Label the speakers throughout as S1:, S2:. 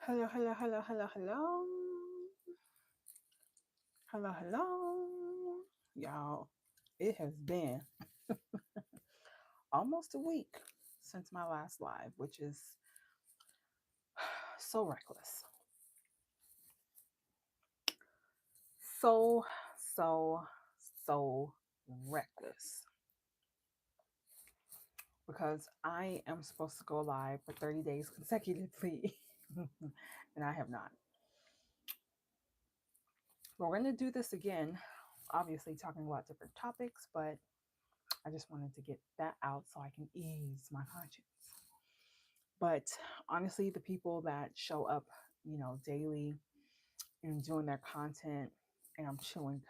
S1: Hello, hello, hello, hello, hello. Hello, hello. Y'all, it has been almost a week since my last live, which is so reckless. So, so, so reckless. Because I am supposed to go live for 30 days consecutively, and I have not. But we're going to do this again, obviously talking about different topics, but I just wanted to get that out so I can ease my conscience. But honestly, the people that show up, daily and doing their content, and I'm chewing,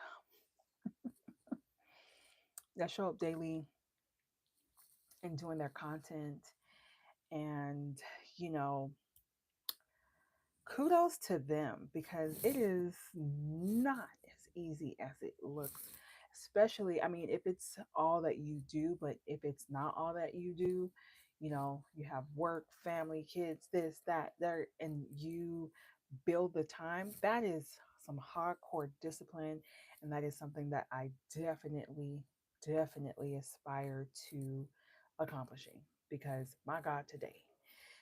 S1: that show up daily and doing their content, and, you know, kudos to them because it is not as easy as it looks. Especially, I mean, if it's all that you do, but if it's not all that you do, you have work, family, kids, this, that, there, and you build the time, that is some hardcore discipline. And that is something that I definitely aspire to accomplishing because my God, today.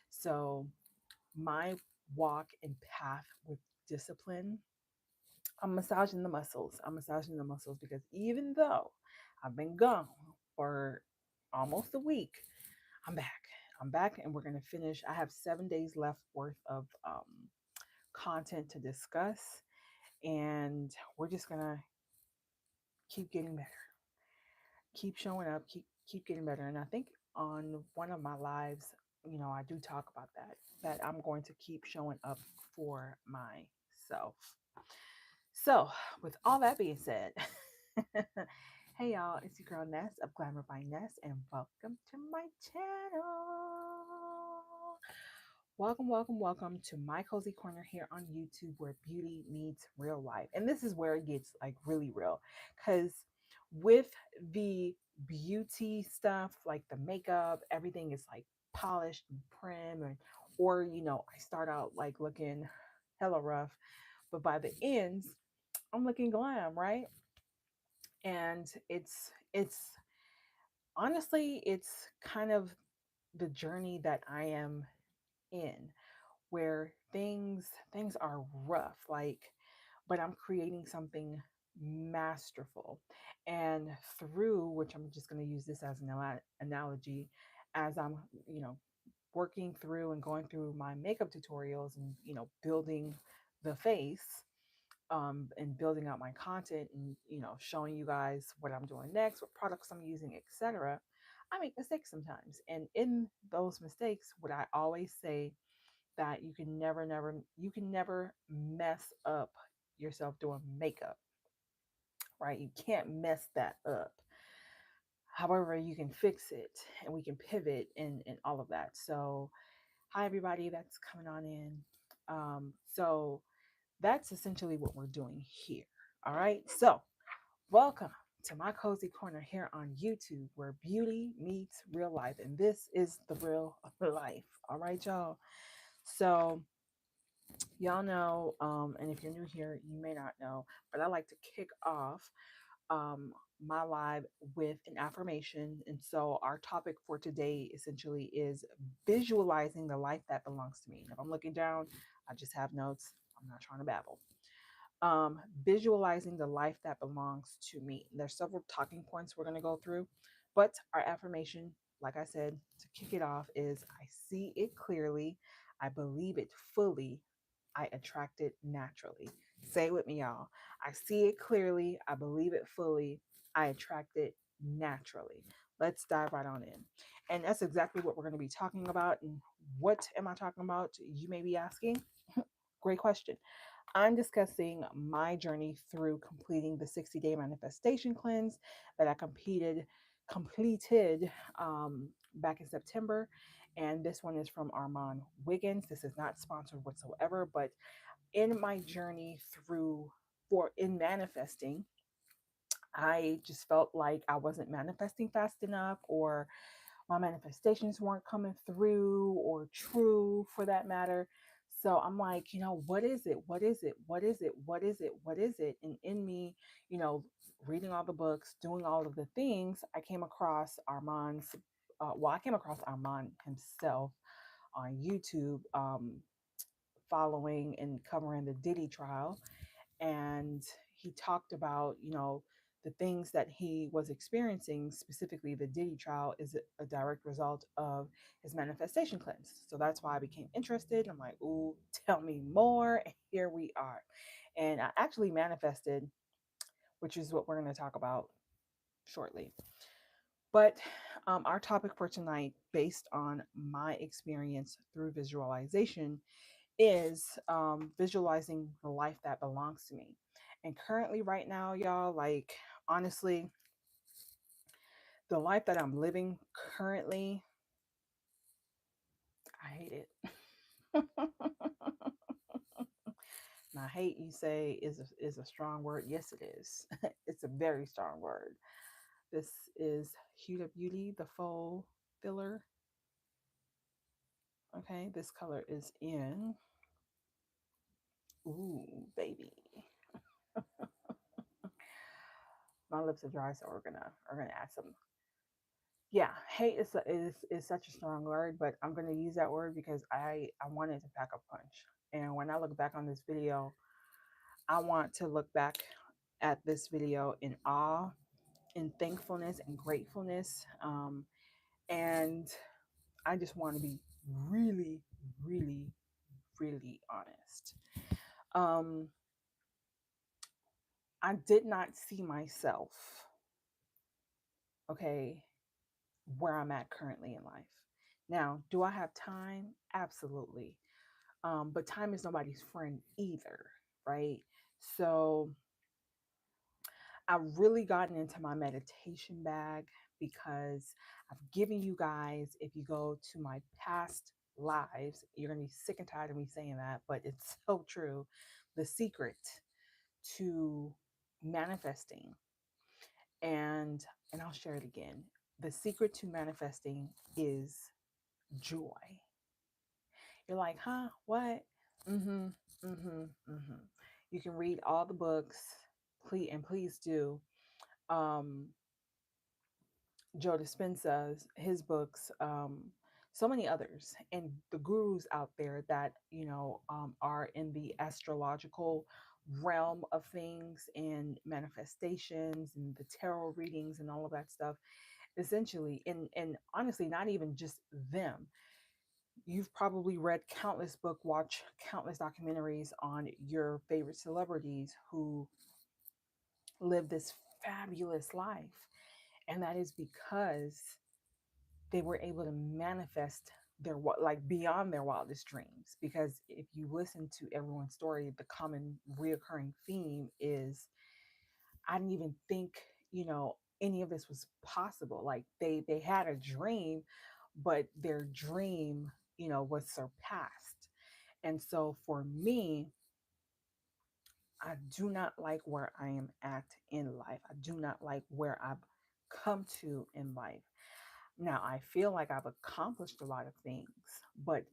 S1: So, my walk and path with discipline, I'm massaging the muscles. I'm massaging the muscles because even though I've been gone for almost a week, I'm back. I'm back, and we're going to finish. I have 7 days left worth of content to discuss, and we're just going to keep getting better, keep showing up, keep getting better. And I think on one of my lives, I do talk about that I'm going to keep showing up for myself. So, with all that being said, hey y'all, it's your girl Ness of Glamour by Ness, and welcome to my channel. Welcome to my cozy corner here on YouTube where beauty meets real life. And this is where it gets like really real because with the beauty stuff, like the makeup, everything is like polished and prim, and or I start out like looking hella rough, but by the ends, I'm looking glam, right? And it's honestly, it's kind of the journey that I am in where things are rough, like, but I'm creating something masterful. And through which, I'm just going to use this as an analogy, as I'm, you know, working through and going through my makeup tutorials and, building the face, and building out my content and showing you guys what I'm doing next, what products I'm using, etc. I make mistakes sometimes, and in those mistakes, what I always say, that you can never mess up yourself doing makeup, right? You can't mess that up. However, you can fix it, and we can pivot and all of that. So hi everybody that's coming on in. So that's essentially what we're doing here. All right. So welcome to my cozy corner here on YouTube where beauty meets real life. And this is the real life. All right, y'all. So y'all know, and if you're new here, you may not know, but I like to kick off um, my live with an affirmation. And so our topic for today essentially is visualizing the life that belongs to me. And if I'm looking down, I just have notes. I'm not trying to babble. Visualizing the life that belongs to me. There's several talking points we're going to go through, but our affirmation, like I said, to kick it off is I see it clearly, I believe it fully, I attract it naturally. Say it with me, y'all. I see it clearly, I believe it fully, I attract it naturally. Let's dive right on in. And that's exactly what we're going to be talking about. And what am I talking about? You may be asking. Great question. I'm discussing my journey through completing the 60-day manifestation cleanse that I completed back in September. And this one is from Armand Wiggins. This is not sponsored whatsoever, but in my journey through for in manifesting, I just felt like I wasn't manifesting fast enough, or my manifestations weren't coming through or true for that matter. So I'm like, what is it? What is it? What is it? What is it? What is it? And in me, you know, reading all the books, doing all of the things, I came across I came across Armand himself on YouTube, following and covering the Diddy trial. And he talked about, the things that he was experiencing, specifically the Diddy trial, is a direct result of his manifestation cleanse. So that's why I became interested. I'm like, ooh, tell me more. And here we are. And I actually manifested, which is what we're going to talk about shortly. But our topic for tonight, based on my experience through visualization, is visualizing the life that belongs to me. And currently, right now, y'all, like, honestly, the life that I'm living currently, I hate it. Now, hate, you say, is a strong word. Yes, it is. It's a very strong word. This is Huda Beauty, the faux filler. Okay, this color is in. Ooh, baby. My lips are dry, so we're gonna add some. Yeah, hate is such a strong word, but I'm gonna use that word because I wanted to pack a punch. And when I look back on this video, I want to look back at this video in awe, in thankfulness and gratefulness. And I just want to be really, really, really honest. Um, I did not see myself, okay, where I'm at currently in life. Now, do I have time? Absolutely. But time is nobody's friend either, right? So I've really gotten into my meditation bag because I've given you guys, if you go to my past lives, you're going to be sick and tired of me saying that, but it's so true. The secret to manifesting, and I'll share it again. The secret to manifesting is joy. You're like, huh? What? Mm-hmm. Mm-hmm. Mm-hmm. You can read all the books, please do. Um, Joe Dispenza's his books, so many others, and the gurus out there that are in the astrological realm of things and manifestations and the tarot readings and all of that stuff. Essentially, and honestly, not even just them. You've probably read countless book, watch countless documentaries on your favorite celebrities who live this fabulous life. And that is because they were able to manifest like beyond their wildest dreams. Because if you listen to everyone's story, the common reoccurring theme is, I didn't even think, any of this was possible. Like they had a dream, but their dream, was surpassed. And so for me, I do not like where I am at in life. I do not like where I've come to in life. Now, I feel like I've accomplished a lot of things, but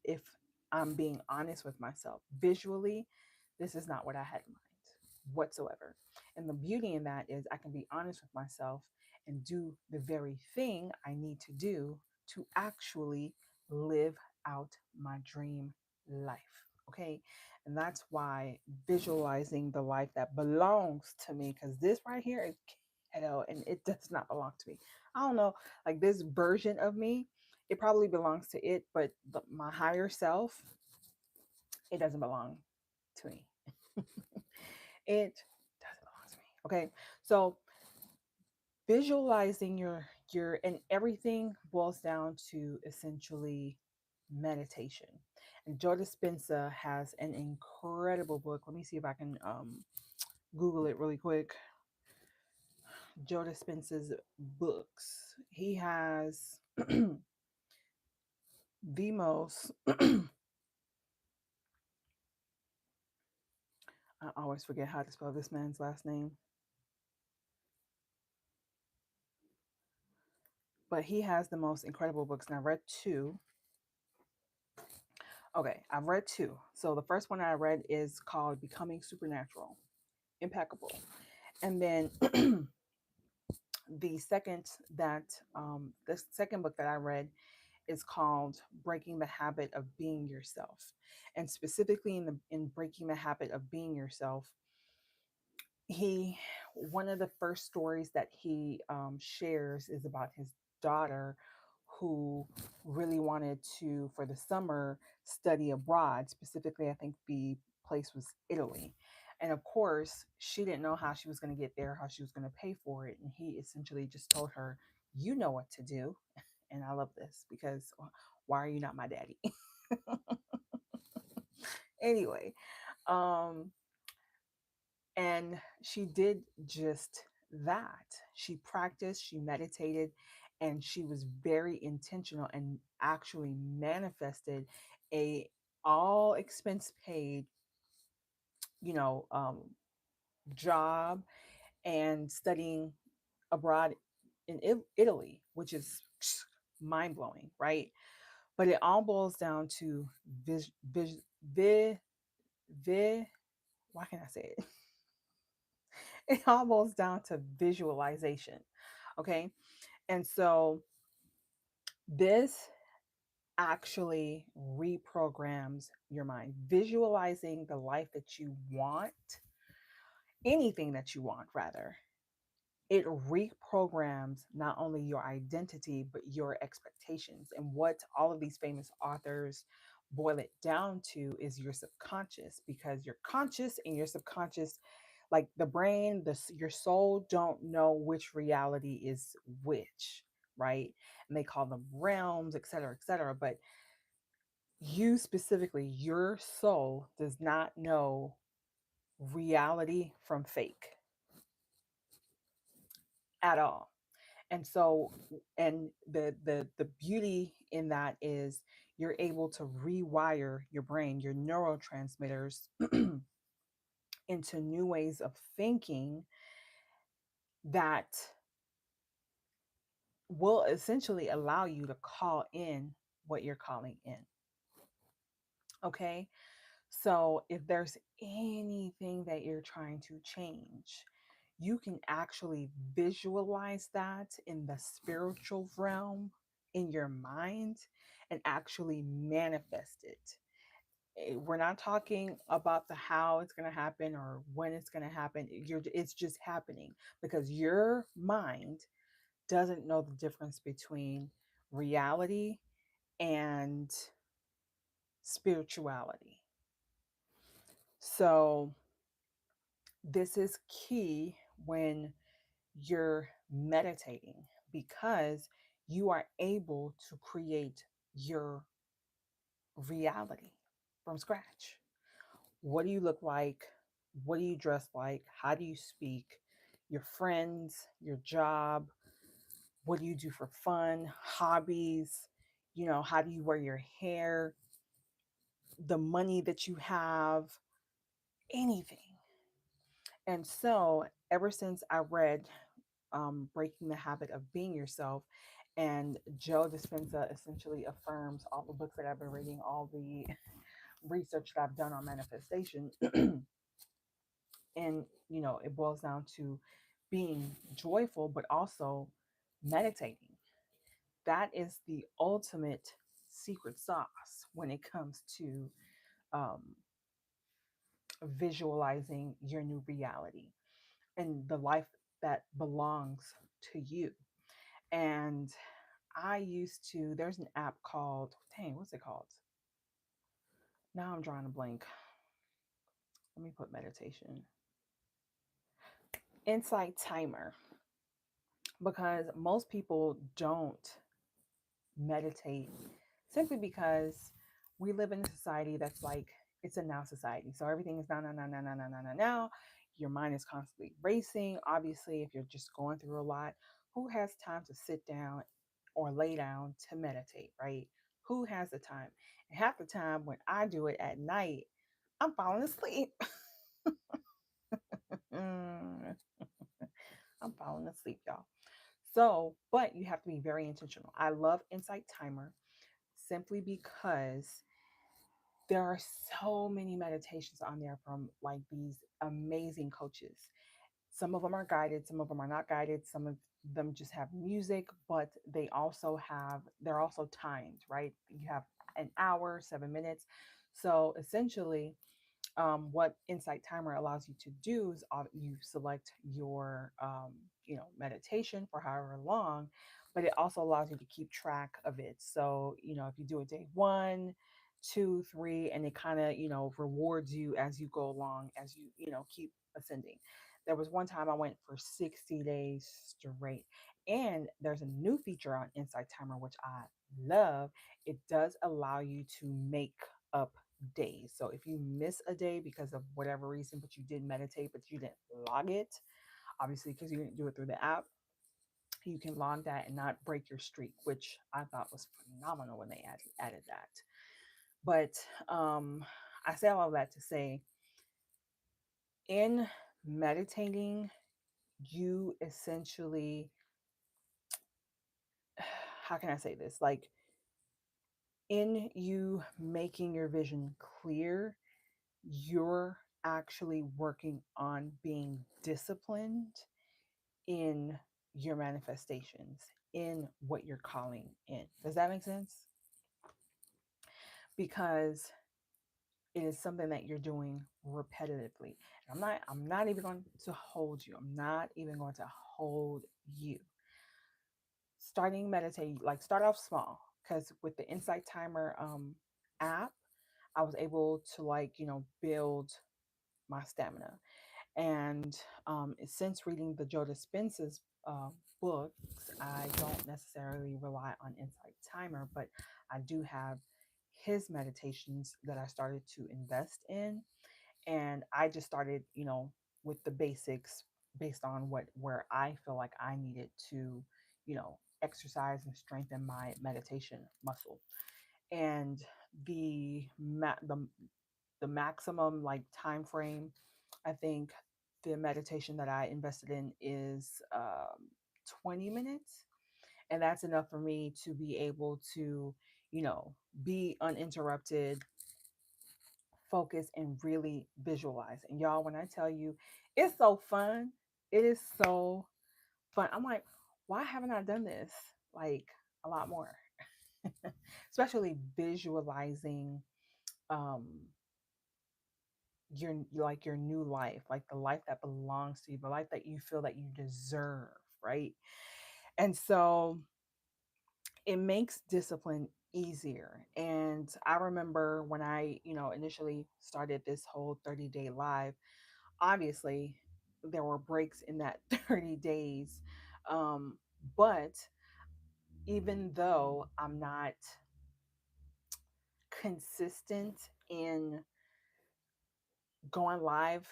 S1: if I'm being honest with myself, visually, this is not what I had in mind whatsoever. And the beauty in that is I can be honest with myself and do the very thing I need to do to actually live out my dream life. Okay. And that's why visualizing the life that belongs to me, because this right here is ghetto and it does not belong to me. I don't know, like this version of me, it probably belongs to it, but my higher self, it doesn't belong to me. It doesn't belong to me. Okay. So visualizing your and everything boils down to essentially meditation. And Joe Dispenza has an incredible book. Let me see if I can Google it really quick. Joe Dispenza's books. He has the most I always forget how to spell this man's last name, but he has the most incredible books. And I read two. Okay, I've read two. So the first one I read is called Becoming Supernatural, Impeccable. And then the second the second book that I read is called Breaking the Habit of Being Yourself. And specifically in Breaking the Habit of Being Yourself, he one of the first stories that he shares is about his daughter who really wanted to for the summer study abroad. Specifically, I think the place was Italy, and of course she didn't know how she was going to get there, how she was going to pay for it, and he essentially just told her, you know what to do. And I love this because why are you not my daddy? Anyway, um and she did just that. She practiced, she meditated, and she was very intentional and actually manifested a all expense paid, you know, job and studying abroad in Italy, which is mind blowing, right? But it all boils down to vis, vis, vi, vi, why can't I say it? It all boils down to visualization. Okay. And so this actually reprograms your mind, visualizing the life that you want, anything that you want, rather. It reprograms not only your identity, but your expectations. And what all of these famous authors boil it down to is your subconscious, because your conscious and your subconscious, like the brain, your soul, don't know which reality is which, right? And they call them realms, et cetera, et cetera. But you specifically, your soul does not know reality from fake at all. And so, and the beauty in that is you're able to rewire your brain, your neurotransmitters into new ways of thinking that will essentially allow you to call in what you're calling in. Okay. So if there's anything that you're trying to change, you can actually visualize that in the spiritual realm in your mind and actually manifest it. We're not talking about the how it's going to happen or when it's going to happen. It's just happening because your mind doesn't know the difference between reality and spirituality. So this is key when you're meditating because you are able to create your reality from scratch. What do you look like? What do you dress like? How do you speak? Your friends, your job, what do you do for fun? Hobbies, how do you wear your hair? The money that you have, anything. And so, ever since I read Breaking the Habit of Being Yourself, and Joe Dispenza essentially affirms all the books that I've been reading, all the research that I've done on manifestation. And, it boils down to being joyful, but also meditating. That is the ultimate secret sauce when it comes to um, visualizing your new reality and the life that belongs to you. And there's an app called, dang, what's it called? Now I'm drawing a blank. Let me put meditation. Insight Timer. Because most people don't meditate simply because we live in a society that's like, it's a now society. So everything is now, now, now, now, now, now, now, now, now. Your mind is constantly racing. Obviously, if you're just going through a lot, who has time to sit down or lay down to meditate, right? Who has the time? And half the time when I do it at night, I'm falling asleep. I'm falling asleep, y'all. So, but you have to be very intentional. I love Insight Timer simply because there are so many meditations on there from like these amazing coaches. Some of them are guided, some of them are not guided, some of them just have music, but they're also timed, right? You have an hour, 7 minutes. So essentially, what Insight Timer allows you to do is you select your meditation for however long, but it also allows you to keep track of it. So if you do a day 1, 2, 3, and it kind of rewards you as you go along, as you keep ascending. There was one time I went for 60 days straight, and there's a new feature on Insight Timer which I love. It does allow you to make up days. So if you miss a day because of whatever reason, but you did meditate, but you didn't log it, obviously because you didn't do it through the app, you can log that and not break your streak, which I thought was phenomenal when they added that. But I say all of that to say, in meditating, you essentially, how can I say this? Like, in you making your vision clear, you're actually working on being disciplined in your manifestations, in what you're calling in. Does that make sense? Because it is something that you're doing repetitively. I'm not even going to hold you. I'm not even going to hold you. Starting meditating, like start off small, because with the Insight Timer app, I was able to build my stamina. And since reading the Joe Dispenza's books, I don't necessarily rely on Insight Timer, but I do have his meditations that I started to invest in. And I just started, with the basics based on where I feel like I needed to, exercise and strengthen my meditation muscle. And the maximum like time frame, I think the meditation that I invested in is 20 minutes, and that's enough for me to be able to you know be uninterrupted, focus, and really visualize. And y'all, when I tell you, it's so fun, it is so fun. I'm like, why haven't I done this like a lot more? Especially visualizing um your new life, like the life that belongs to you, the life that you feel that you deserve, right? And so it makes discipline easier. And I remember when I initially started this whole 30-day live, obviously there were breaks in that 30 days. But even though I'm not consistent in going live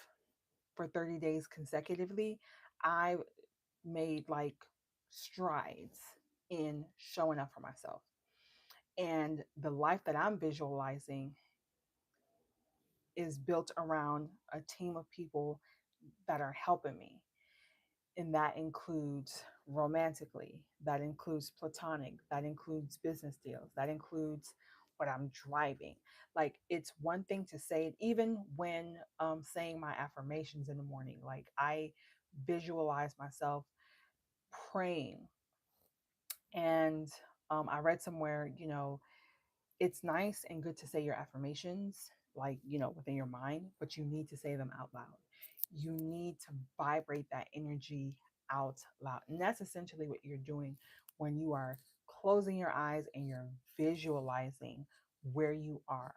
S1: for 30 days consecutively, I made like strides in showing up for myself. And the life that I'm visualizing is built around a team of people that are helping me. And that includes romantically, that includes platonic, that includes business deals, that includes what I'm driving. Like, it's one thing to say it, even when saying my affirmations in the morning. Like, I visualize myself praying. And I read somewhere, it's nice and good to say your affirmations, like, within your mind, but you need to say them out loud. You need to vibrate that energy out loud. And that's essentially what you're doing when you are closing your eyes and you're visualizing where you are,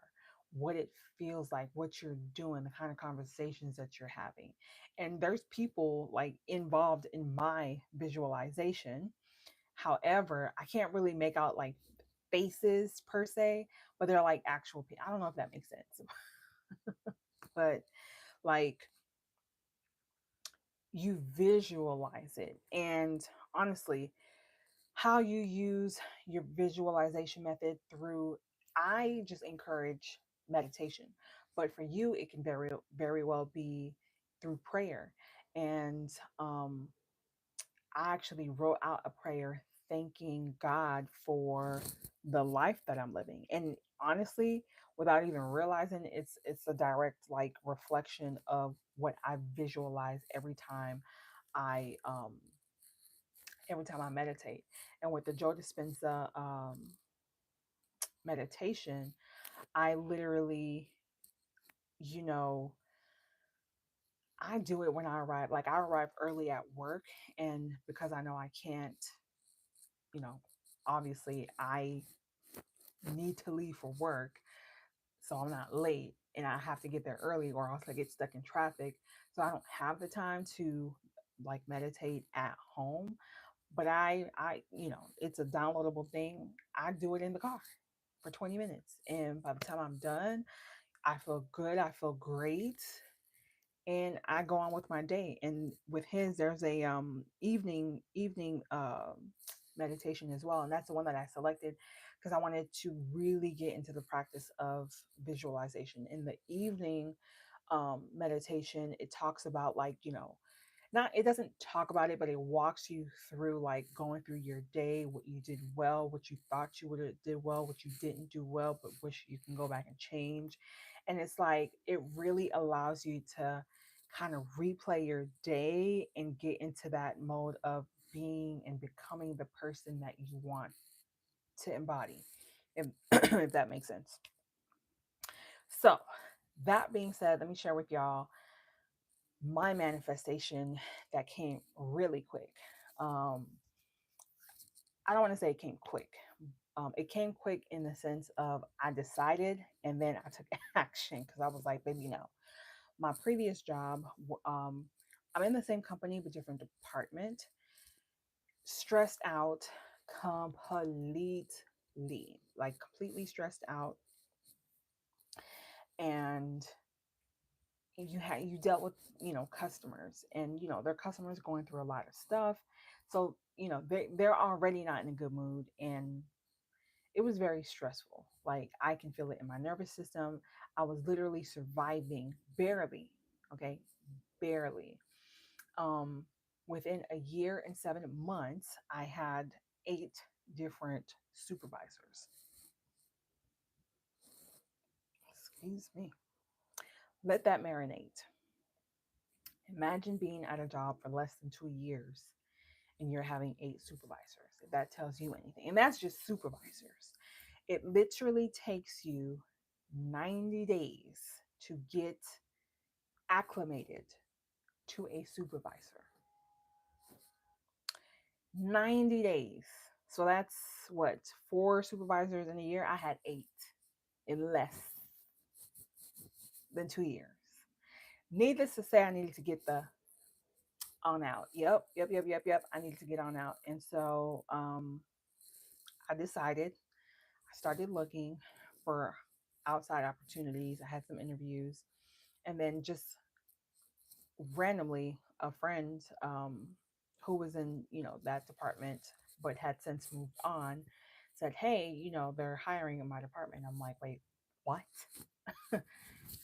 S1: what it feels like, what you're doing, the kind of conversations that you're having. And there's people like involved in my visualization. However, I can't really make out like faces per se, but they're like actual people. I don't know if that makes sense, but like you visualize it. And honestly, how you use your visualization method through, I just encourage meditation. But for you, it can very well be through prayer. And I actually wrote out a prayer thanking God for the life that I'm living. And honestly, without even realizing, it's a direct like reflection of what I visualize I every time I meditate. And with the Joe Dispenza meditation, I literally, you know, I do it when I arrive. Like I arrive early at work, and because I know I can't, you know, obviously I need to leave for work, so I'm not late, and I have to get there early, or else I get stuck in traffic. So I don't have the time to like meditate at home. But it's a downloadable thing. I do it in the car for 20 minutes, and by the time I'm done, I feel good. I feel great, and I go on with my day. And with his, there's a evening meditation as well, and that's the one that I selected because I wanted to really get into the practice of visualization. In the evening meditation, it talks about like, not, it doesn't talk about it, but it walks you through like going through your day, what you did well, what you thought you would have did well, what you didn't do well, but wish you can go back and change. And it's like it really allows you to kind of replay your day and get into that mode of being and becoming the person that you want to embody, if, if that makes sense. So that being said, let me share with y'all my manifestation that came really quick. Um, I don't want to say it came quick. It came quick in the sense of I decided and then I took action because I was like, baby, no. My previous job, I'm in the same company but different department, stressed out completely, like completely stressed out. And you dealt with customers, and their customers going through a lot of stuff, so they're already not in a good mood, and it was very stressful. Like I can feel it in my nervous system. I was literally surviving barely. Okay, barely. um Within a year and 7 months I had 8 different supervisors. Excuse me. Let that marinate. Imagine being at a job for less than 2 years and you're having 8 supervisors, if that tells you anything. And that's just supervisors. It literally takes you 90 days to get acclimated to a supervisor. 90 days. So that's what, 4 supervisors in a year? I had 8 in less than 2 years. Needless to say, I needed to get the on out. Yep. I needed to get on out. And so I decided, I started looking for outside opportunities. I had some interviews, and then just randomly, a friend who was in that department but had since moved on said, "Hey, they're hiring in my department." I'm like, "Wait, what?"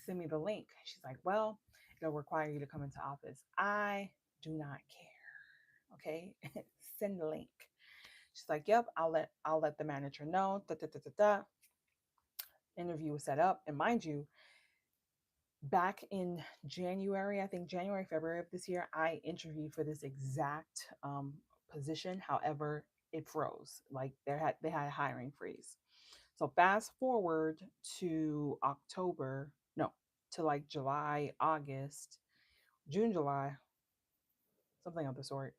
S1: Send me the link. She's like, "Well, it'll require you to come into office." I do not care. Okay, send the link. She's like, "Yep, I'll let the manager know." Da, da, da, da, da. Interview was set up, and mind you, back in January, I think January, February of this year, I interviewed for this exact position. However, it froze. Like they had a hiring freeze. So fast forward to October, no, to like July, August, June, July, something of the sort.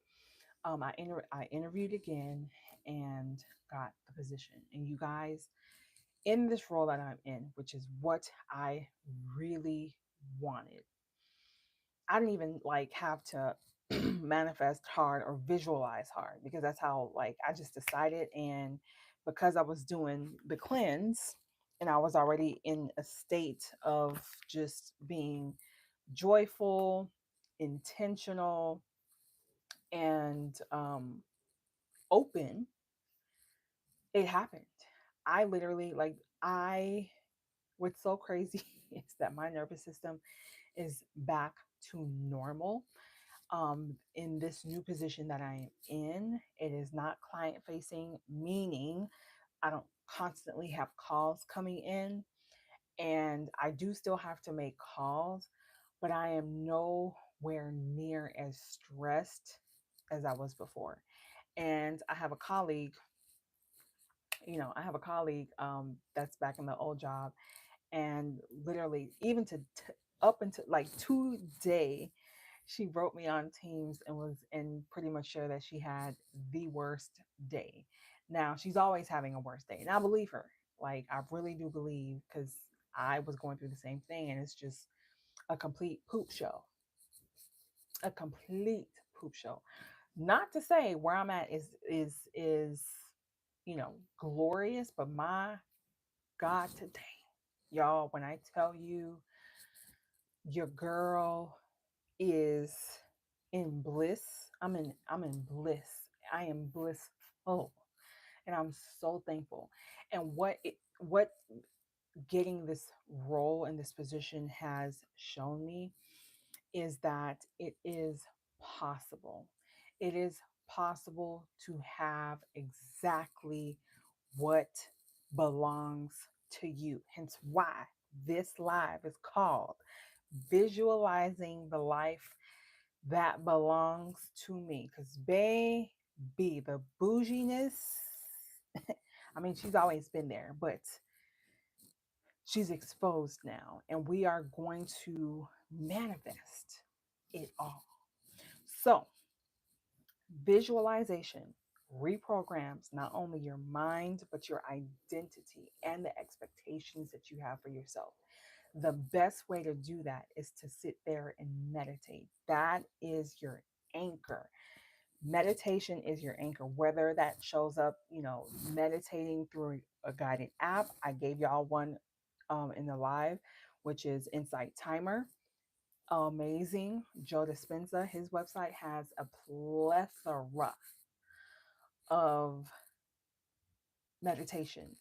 S1: I interviewed again and got the position. And you guys, in this role that I'm in, which is what I really wanted, I didn't even like have to manifest hard or visualize hard, because that's how, like, I just decided. And because I was doing the cleanse and I was already in a state of just being joyful, intentional, and open, it happened. I literally, like, what's so crazy is that my nervous system is back to normal. In this new position that I am in, it is not client facing, meaning I don't constantly have calls coming in, and I do still have to make calls, but I am nowhere near as stressed as I was before. And I have a colleague, I have a colleague that's back in the old job, and literally, even up until like today, she wrote me on Teams and pretty much shared that she had the worst day. Now she's always having a worst day, and I believe her. Like, I really do believe, because I was going through the same thing, and it's just a complete poop show. A complete poop show. Not to say where I'm at is glorious, but my God, today, y'all, when I tell you, your girl is in bliss. I'm in bliss. I am blissful, and I'm so thankful. And what getting this role in this position has shown me is that it is possible. It is possible to have exactly what belongs to you. Hence why this live is called Visualizing the Life That Belongs to Me. Because, baby, the bouginess, I mean, she's always been there, but she's exposed now, and we are going to manifest it all. So, visualization reprograms not only your mind, but your identity and the expectations that you have for yourself. The best way to do that is to sit there and meditate. That is your anchor. Meditation is your anchor, whether that shows up, meditating through a guided app. I gave y'all one in the live, which is Insight Timer. Amazing. Joe Dispenza, his website has a plethora of meditations,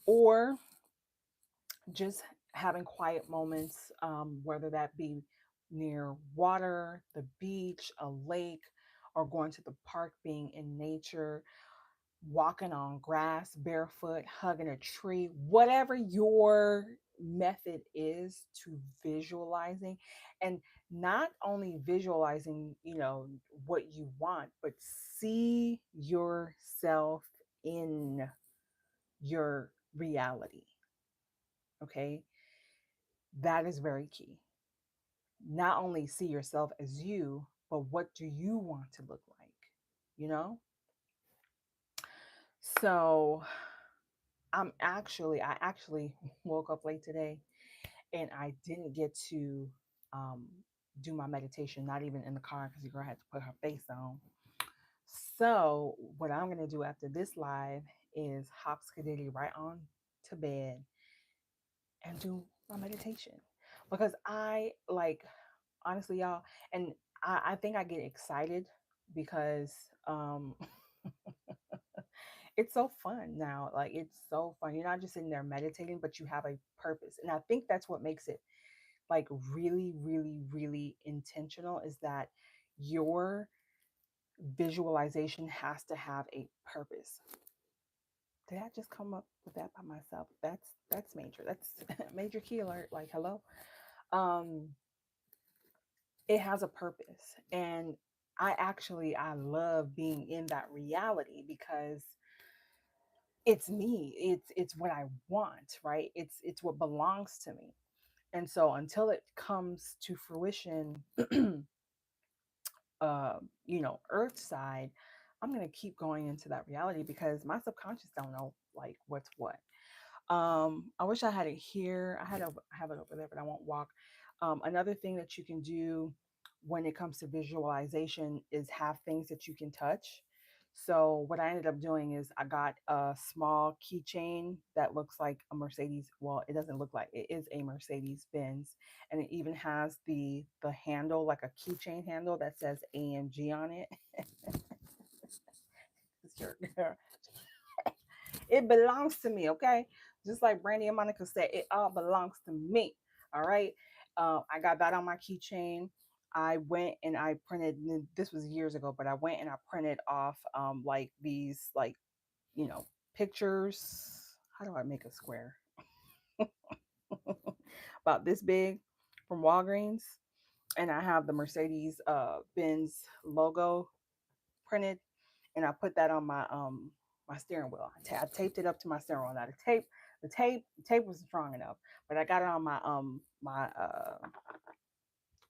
S1: or just having quiet moments, whether that be near water, the beach, a lake, or going to the park, being in nature, walking on grass, barefoot, hugging a tree, whatever your method is to visualizing. And not only visualizing, what you want, but see yourself in your reality. Okay. That is very key. Not only see yourself as you, but what do you want to look like? You know? So I actually woke up late today, and I didn't get to um, do my meditation, not even in the car, because the girl had to put her face on. So what I'm gonna do after this live is hop skididdy right on to bed and do my meditation, because I like, honestly, y'all, and I think I get excited because it's so fun now. Like, it's so fun. You're not just sitting there meditating, but you have a purpose. And I think that's what makes it like really, really, really intentional, is that your visualization has to have a purpose. Did I just come up with that by myself? That's major. That's major key alert. Like, hello. Um, it has a purpose. And I love being in that reality, because it's me. It's what I want, right? It's what belongs to me. And so until it comes to fruition, earth side, I'm going to keep going into that reality, because my subconscious don't know like what's what. I wish I had it here. I have it over there, but I won't walk. Another thing that you can do when it comes to visualization is have things that you can touch. So what I ended up doing is I got a small keychain that looks like a Mercedes. Well, it doesn't look like, it is a Mercedes Benz, and it even has the handle, like a keychain handle that says AMG on it. It's your girl. It belongs to me, okay? Just like Brandy and Monica said, it all belongs to me. All right. I got that on my keychain. I went and I printed. This was years ago, but I went and I printed off like these, like, pictures. How do I make a square? About this big from Walgreens, and I have the Mercedes Benz logo printed, and I put that on my steering wheel. I taped it up to my steering wheel. Now the tape wasn't strong enough, but I got it on my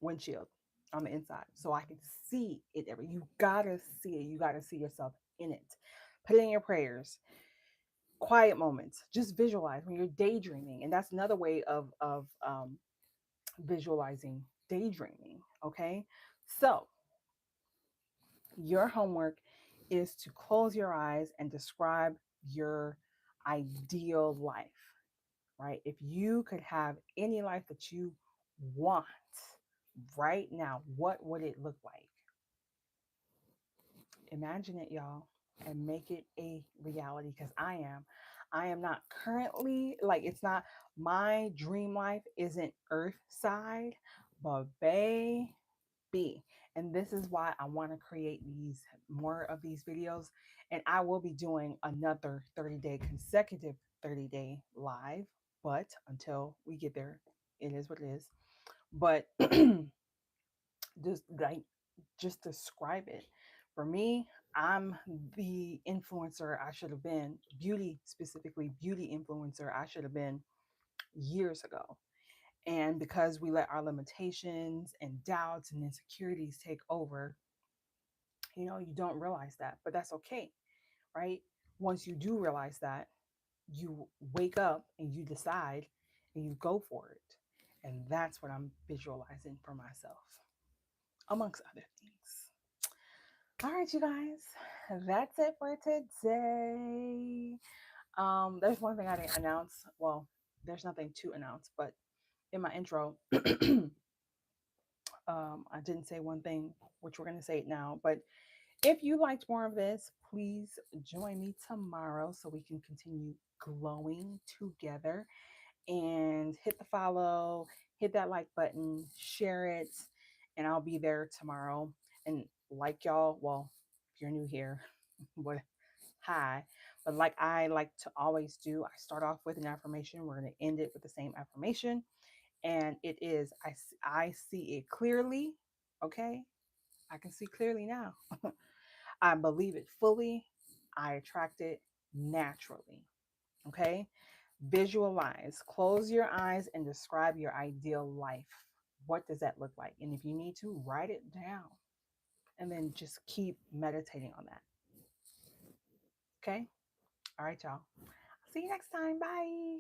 S1: windshield on the inside, so I can see it. You gotta see it. You gotta see yourself in it. Put it in your prayers. Quiet moments. Just visualize when you're daydreaming, and that's another way of visualizing daydreaming. Okay, so your homework is to close your eyes and describe your ideal life, right? If you could have any life that you want right now, what would it look like? Imagine it, y'all, and make it a reality, because I am not currently, like, it's not, my dream life isn't earth side, but baby. And this is why I want to create these more of these videos. And I will be doing another 30-day consecutive 30-day live. But until we get there, it is what it is. But just describe it. For me, I'm the influencer I should have been, beauty, specifically beauty influencer I should have been years ago. And because we let our limitations and doubts and insecurities take over, you don't realize that, but that's okay, right? Once you do realize that, you wake up and you decide and you go for it. And that's what I'm visualizing for myself, amongst other things. All right, you guys, that's it for today. There's one thing I didn't announce. Well, there's nothing to announce, but in my intro, I didn't say one thing, which we're going to say it now. But if you liked more of this, please join me tomorrow so we can continue glowing together, and hit the follow, hit that like button, share it, and I'll be there tomorrow. And like y'all, well, if you're new here, what hi. But like I like to always do, I start off with an affirmation. We're going to end it with the same affirmation. And it is, I see it clearly. Okay. I can see clearly now. I believe it fully. I attract it naturally. Okay. Visualize, close your eyes, and describe your ideal life. What does that look like? And if you need to, write it down and then just keep meditating on that. Okay. All right, y'all. See you next time. Bye.